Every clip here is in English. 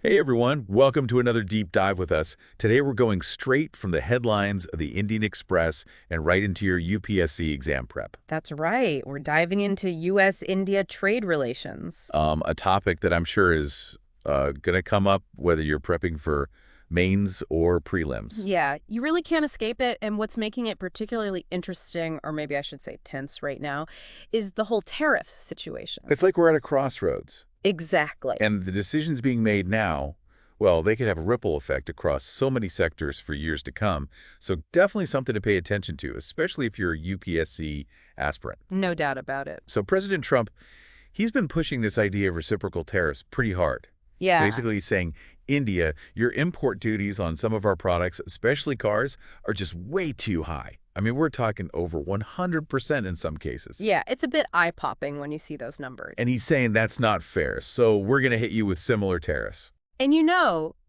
Hey everyone, welcome to another deep dive with us. Today we're going straight from the headlines of the Indian Express and right into your UPSC exam prep. That's right. We're diving into U.S.-India trade relations. A topic that I'm sure is going to come up whether you're prepping for mains or prelims. Yeah, you really can't escape it. And what's making it particularly interesting, or maybe I should say tense right now, is the whole tariff situation. It's like we're at a crossroads. Exactly. And the decisions being made now, well, they could have a ripple effect across so many sectors for years to come. So definitely something to pay attention to, especially if you're a UPSC aspirant. No doubt about it. So President Trump, he's been pushing this idea of reciprocal tariffs pretty hard. Yeah. Basically saying, India, your import duties on some of our products, especially cars, are just way too high. I mean, we're talking over 100% in some cases. Yeah, it's a bit eye-popping when you see those numbers. And he's saying that's not fair, so we're going to hit you with similar tariffs. And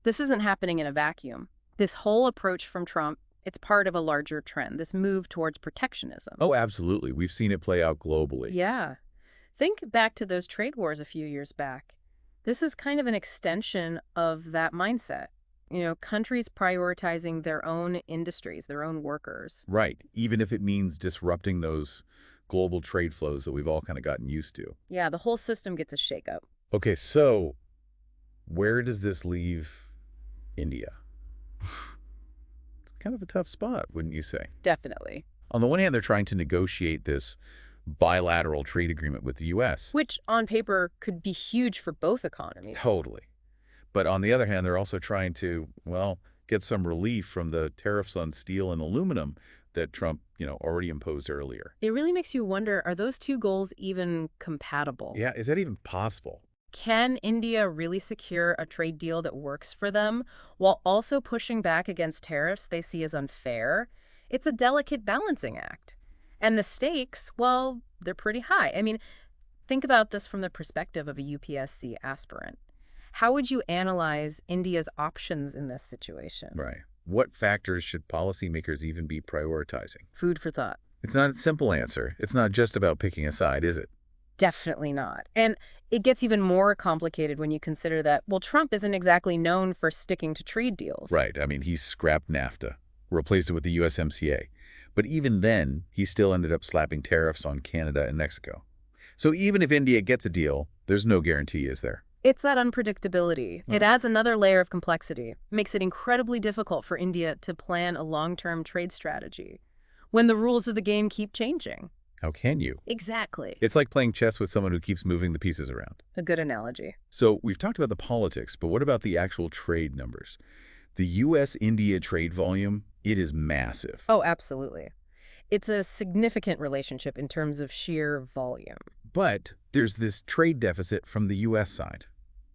this isn't happening in a vacuum. This whole approach from Trump, it's part of a larger trend, this move towards protectionism. Oh, absolutely. We've seen it play out globally. Yeah. Think back to those trade wars a few years back. This is kind of an extension of that mindset. Countries prioritizing their own industries, their own workers. Right, even if it means disrupting those global trade flows that we've all kind of gotten used to. Yeah, the whole system gets a shakeup. Okay, so where does this leave India? It's kind of a tough spot, wouldn't you say? Definitely. On the one hand, they're trying to negotiate this bilateral trade agreement with the U.S. Which, on paper, could be huge for both economies. Totally. But on the other hand, they're also trying to, well, get some relief from the tariffs on steel and aluminum that Trump, already imposed earlier. It really makes you wonder, are those two goals even compatible? Yeah, is that even possible? Can India really secure a trade deal that works for them while also pushing back against tariffs they see as unfair? It's a delicate balancing act. And the stakes, well, they're pretty high. I mean, think about this from the perspective of a UPSC aspirant. How would you analyze India's options in this situation? Right. What factors should policymakers even be prioritizing? Food for thought. It's not a simple answer. It's not just about picking a side, is it? Definitely not. And it gets even more complicated when you consider that, well, Trump isn't exactly known for sticking to trade deals. Right. I mean, he scrapped NAFTA, replaced it with the USMCA. But even then, he still ended up slapping tariffs on Canada and Mexico. So even if India gets a deal, there's no guarantee, is there? It's that unpredictability. It adds another layer of complexity, makes it incredibly difficult for India to plan a long-term trade strategy when the rules of the game keep changing. How can you? Exactly. It's like playing chess with someone who keeps moving the pieces around. A good analogy. So we've talked about the politics, but what about the actual trade numbers? The U.S.-India trade volume, it is massive. Oh, absolutely. It's a significant relationship in terms of sheer volume. But there's this trade deficit from the U.S. side,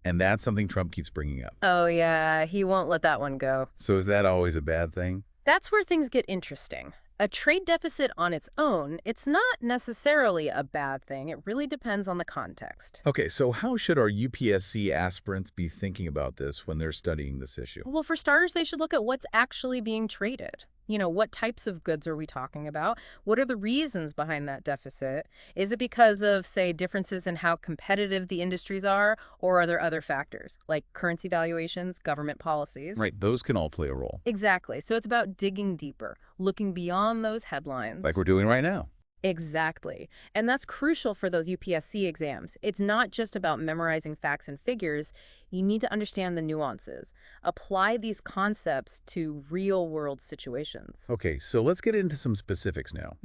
and that's something Trump keeps bringing up. Oh, yeah, he won't let that one go. So is that always a bad thing? That's where things get interesting. A trade deficit on its own, it's not necessarily a bad thing. It really depends on the context. Okay, so how should our UPSC aspirants be thinking about this when they're studying this issue? Well, for starters, they should look at what's actually being traded. What types of goods are we talking about? What are the reasons behind that deficit? Is it because of, say, differences in how competitive the industries are, or are there other factors, like currency valuations, government policies? Right, those can all play a role. Exactly. So it's about digging deeper, looking beyond those headlines. Like we're doing right now. Exactly. And that's crucial for those UPSC exams. It's not just about memorizing facts and figures. You need to understand the nuances. Apply these concepts to real-world situations. Okay, so let's get into some specifics now.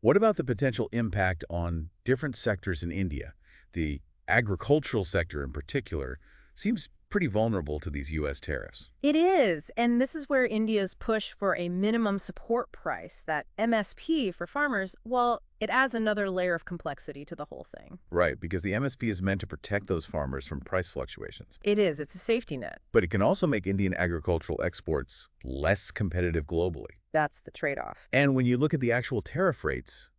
What about the potential impact on different sectors in India? The agricultural sector in particular seems pretty vulnerable to these U.S. tariffs. It is, and this is where India's push for a minimum support price, that MSP for farmers, well, it adds another layer of complexity to the whole thing. Right, because the MSP is meant to protect those farmers from price fluctuations. It is, it's a safety net. But it can also make Indian agricultural exports less competitive globally. That's the trade-off. And when you look at the actual tariff rates,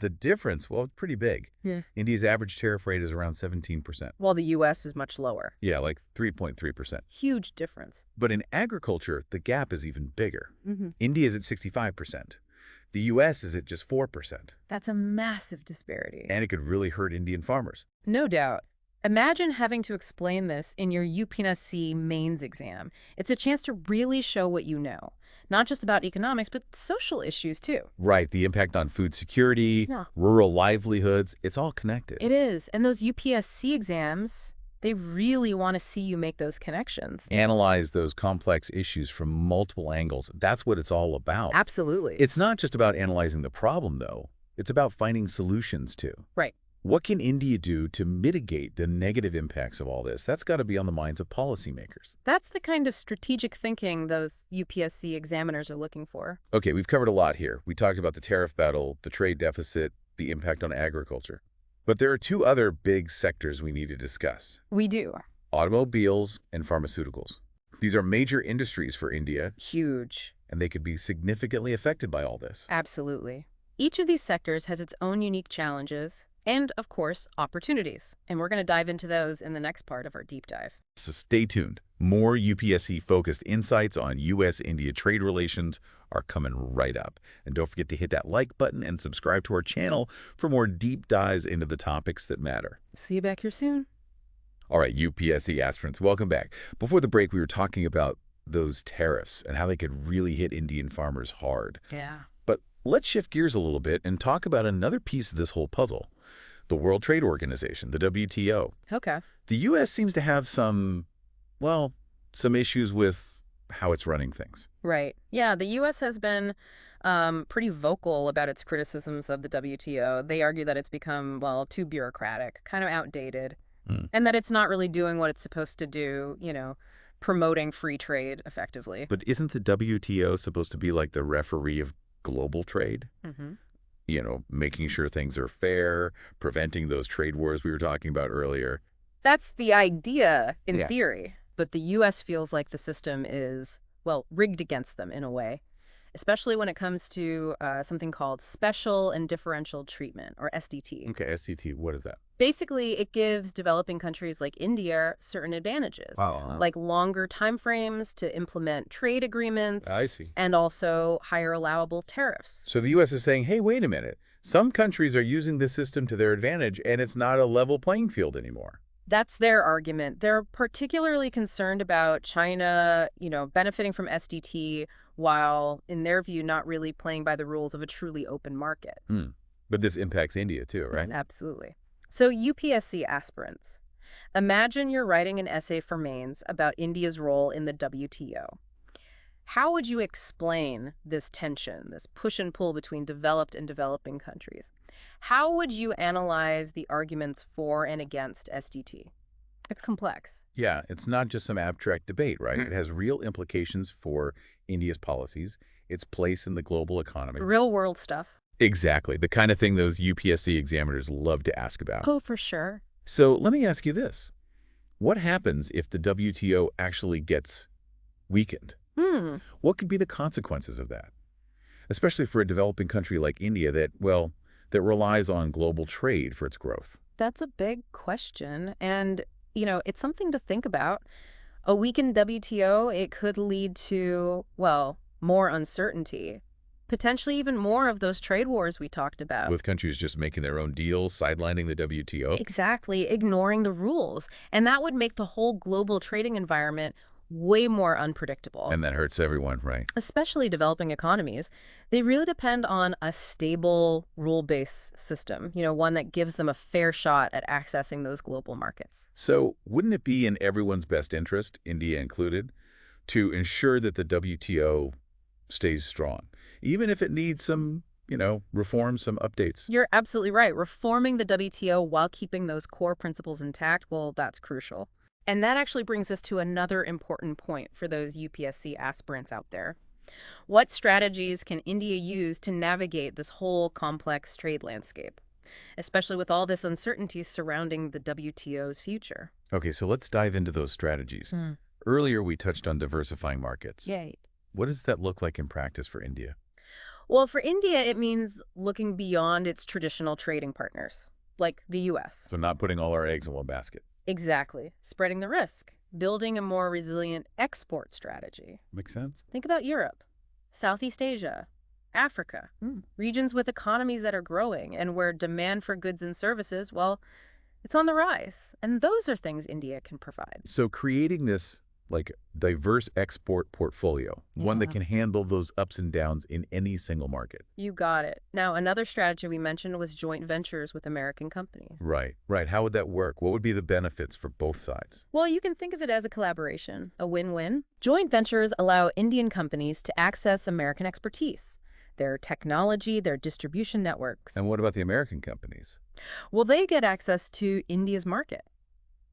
the difference, well, it's pretty big. Yeah. India's average tariff rate is around 17%. While the U.S. is much lower. Yeah, like 3.3%. Huge difference. But in agriculture, the gap is even bigger. India is at 65%. The U.S. is at just 4%. That's a massive disparity. And it could really hurt Indian farmers. No doubt. Imagine having to explain this in your UPSC mains exam. It's a chance to really show what you know, not just about economics, but social issues too. Right, the impact on food security, Yeah. rural livelihoods, it's all connected. It is. And those UPSC exams, they really want to see you make those connections. Analyze those complex issues from multiple angles. That's what it's all about. Absolutely. It's not just about analyzing the problem, though. It's about finding solutions, too. Right. What can India do to mitigate the negative impacts of all this? That's got to be on the minds of policymakers. That's the kind of strategic thinking those UPSC examiners are looking for. Okay, we've covered a lot here. We talked about the tariff battle, the trade deficit, the impact on agriculture. But there are two other big sectors we need to discuss: We do. automobiles and pharmaceuticals. These are major industries for India, Huge. and they could be significantly affected by all this. Absolutely. Each of these sectors has its own unique challenges and, of course, opportunities. And we're going to dive into those in the next part of our deep dive. So stay tuned. More UPSC-focused insights on U.S.-India trade relations are coming right up. And don't forget to hit that like button and subscribe to our channel for more deep dives into the topics that matter. See you back here soon. All right, UPSC aspirants, welcome back. Before the break, we were talking about those tariffs and how they could really hit Indian farmers hard. Yeah. But let's shift gears a little bit and talk about another piece of this whole puzzle: the World Trade Organization, the WTO. Okay. The U.S. seems to have some issues with how it's running things. Right. Yeah, the U.S. has been pretty vocal about its criticisms of the WTO. They argue that it's become, too bureaucratic, kind of outdated, and that it's not really doing what it's supposed to do, promoting free trade effectively. But isn't the WTO supposed to be like the referee of global trade? Mm-hmm. Making sure things are fair, preventing those trade wars we were talking about earlier. That's the idea in Yeah. theory, but the U.S. feels like the system is, rigged against them in a way, especially when it comes to something called special and differential treatment, or SDT. Okay, SCT, what is that? Basically, it gives developing countries like India certain advantages, like longer timeframes to implement trade agreements. I see. And also higher allowable tariffs. So the U.S. is saying, hey, wait a minute. Some countries are using this system to their advantage, and it's not a level playing field anymore. That's their argument. They're particularly concerned about China, benefiting from SDT while, in their view, not really playing by the rules of a truly open market. But this impacts India too, right? Absolutely. So UPSC aspirants, imagine you're writing an essay for mains about India's role in the WTO. How would you explain this tension, this push and pull between developed and developing countries? How would you analyze the arguments for and against SDT? It's complex. Yeah, it's not just some abstract debate, right? It has real implications for India's policies, its place in the global economy. Real world stuff. Exactly, the kind of thing those UPSC examiners love to ask about. Oh, for sure. So let me ask you this. What happens if the WTO actually gets weakened? What could be the consequences of that? Especially for a developing country like India that relies on global trade for its growth. That's a big question. And, it's something to think about. A weakened WTO, it could lead to, more uncertainty. Potentially even more of those trade wars we talked about. With countries just making their own deals, sidelining the WTO. Exactly, ignoring the rules. And that would make the whole global trading environment way more unpredictable. And that hurts everyone, right? Especially developing economies. They really depend on a stable, rule-based system, one that gives them a fair shot at accessing those global markets. So wouldn't it be in everyone's best interest, India included, to ensure that the WTO stays strong, even if it needs some, reforms, some updates? You're absolutely right. Reforming the WTO while keeping those core principles intact, that's crucial. And that actually brings us to another important point for those UPSC aspirants out there. What strategies can India use to navigate this whole complex trade landscape, especially with all this uncertainty surrounding the WTO's future? Okay, so let's dive into those strategies. Earlier, we touched on diversifying markets. Yay. What does that look like in practice for India? Well, for India, it means looking beyond its traditional trading partners, like the U.S. So not putting all our eggs in one basket. Exactly. Spreading the risk. Building a more resilient export strategy. Makes sense. Think about Europe, Southeast Asia, Africa, regions with economies that are growing and where demand for goods and services, It's on the rise, and those are things India can provide. So creating this like diverse export portfolio, one that Yeah. can handle those ups and downs in any single market. You got it. Now, another strategy we mentioned was joint ventures with American companies. Right, right. How would that work? What would be the benefits for both sides? Well, you can think of it as a collaboration, a win-win. Joint ventures allow Indian companies to access American expertise, their technology, their distribution networks. And what about the American companies? Well, they get access to India's market,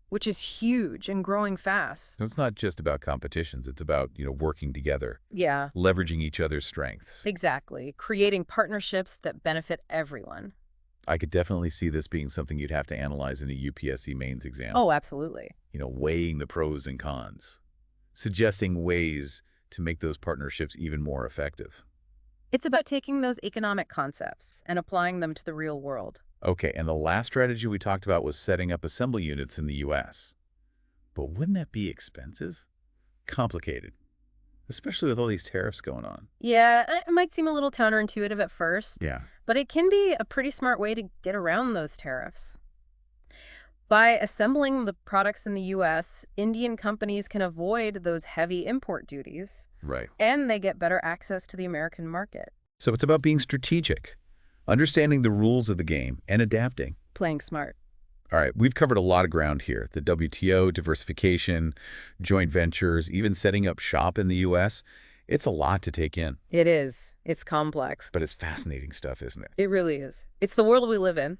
which is huge and growing fast. So it's not just about competitions. It's about, working together, Yeah, leveraging each other's strengths. exactly. Creating partnerships that benefit everyone. I could definitely see this being something you'd have to analyze in a UPSC mains exam. Oh, absolutely. Weighing the pros and cons, suggesting ways to make those partnerships even more effective. It's about taking those economic concepts and applying them to the real world. Okay, and the last strategy we talked about was setting up assembly units in the U.S. But wouldn't that be expensive? Complicated, especially with all these tariffs going on. Yeah, it might seem a little counterintuitive at first, Yeah. but it can be a pretty smart way to get around those tariffs. By assembling the products in the U.S., Indian companies can avoid those heavy import duties, Right. and they get better access to the American market. So it's about being strategic, understanding the rules of the game, and adapting. Playing smart. All right, we've covered a lot of ground here. The WTO, diversification, joint ventures, even setting up shop in the U.S. It's a lot to take in, It is. It's complex. but it's fascinating stuff, isn't it? It really is. It's the world we live in.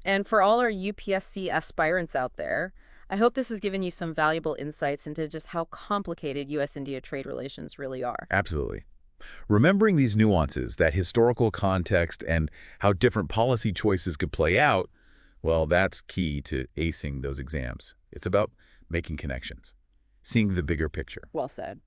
And for all our UPSC aspirants out there, I hope this has given you some valuable insights into just how complicated U.S.-India trade relations really are. Absolutely. Remembering these nuances, that historical context, and how different policy choices could play out, well, that's key to acing those exams. It's about making connections, seeing the bigger picture. Well said.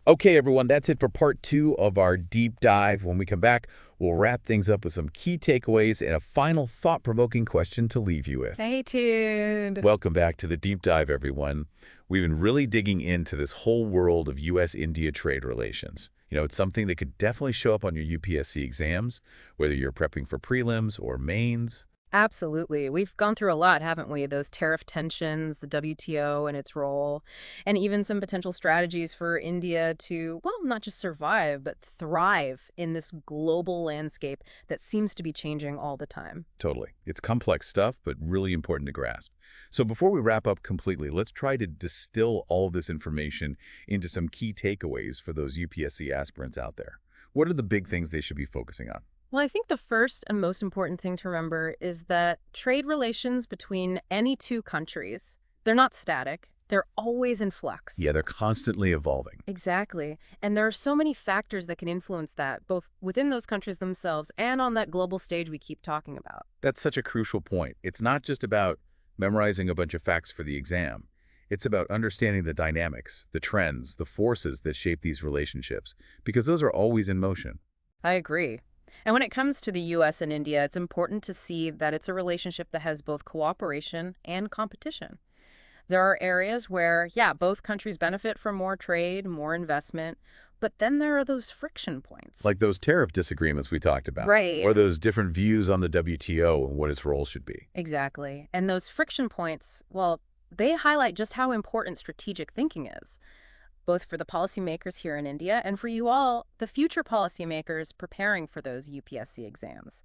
Okay, everyone, that's it for part 2 of our deep dive. When we come back, we'll wrap things up with some key takeaways and a final thought-provoking question to leave you with. Stay tuned. Welcome back to the deep dive, everyone. We've been really digging into this whole world of U.S.-India trade relations. It's something that could definitely show up on your UPSC exams, whether you're prepping for prelims or mains. Absolutely. We've gone through a lot, haven't we? Those tariff tensions, the WTO and its role, and even some potential strategies for India to, well, not just survive, but thrive in this global landscape that seems to be changing all the time. Totally. It's complex stuff, but really important to grasp. So before we wrap up completely, let's try to distill all of this information into some key takeaways for those UPSC aspirants out there. What are the big things they should be focusing on? Well, I think the first and most important thing to remember is that trade relations between any two countries, they're not static. They're always in flux. Yeah, they're constantly evolving. Exactly. And there are so many factors that can influence that, both within those countries themselves and on that global stage we keep talking about. That's such a crucial point. It's not just about memorizing a bunch of facts for the exam. It's about understanding the dynamics, the trends, the forces that shape these relationships, because those are always in motion. I agree. And when it comes to the U.S. and India, it's important to see that it's a relationship that has both cooperation and competition. There are areas where, yeah, both countries benefit from more trade, more investment, but then there are those friction points. Like those tariff disagreements we talked about. Right. Or those different views on the WTO and what its role should be. Exactly. And those friction points, well, they highlight just how important strategic thinking is, both for the policymakers here in India and for you all, the future policymakers preparing for those UPSC exams.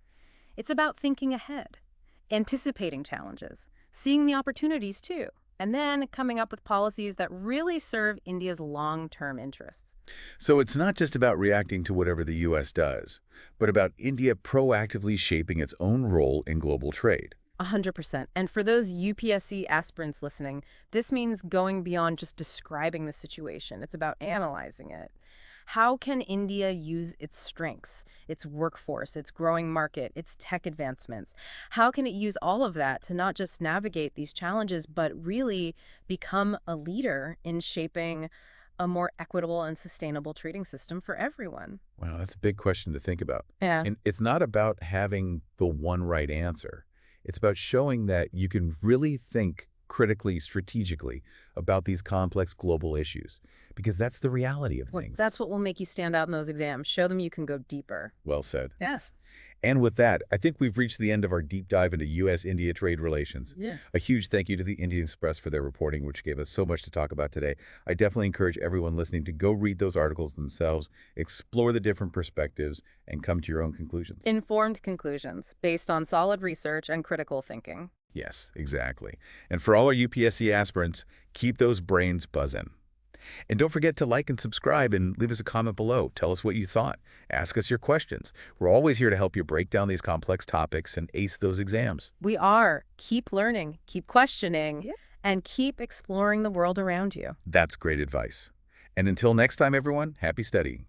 It's about thinking ahead, anticipating challenges, seeing the opportunities too, and then coming up with policies that really serve India's long-term interests. So it's not just about reacting to whatever the U.S. does, but about India proactively shaping its own role in global trade. 100%. And for those UPSC aspirants listening, this means going beyond just describing the situation. It's about analyzing it. How can India use its strengths, its workforce, its growing market, its tech advancements? How can it use all of that to not just navigate these challenges, but really become a leader in shaping a more equitable and sustainable trading system for everyone? Wow, that's a big question to think about. Yeah. And it's not about having the one right answer. It's about showing that you can really think critically, strategically about these complex global issues, because that's the reality of Well, things. that's what will make you stand out in those exams. Show them you can go deeper. Well said. Yes. And with that, I think we've reached the end of our deep dive into U.S.-India trade relations. Yeah. A huge thank you to the Indian Express for their reporting, which gave us so much to talk about today. I definitely encourage everyone listening to go read those articles themselves, explore the different perspectives, and come to your own conclusions. Informed conclusions based on solid research and critical thinking. Yes, exactly. And for all our UPSC aspirants, keep those brains buzzing. And don't forget to like and subscribe and leave us a comment below. Tell us what you thought. Ask us your questions. We're always here to help you break down these complex topics and ace those exams. We are. Keep learning, keep questioning, and keep exploring the world around you. That's great advice. And until next time, everyone, happy studying.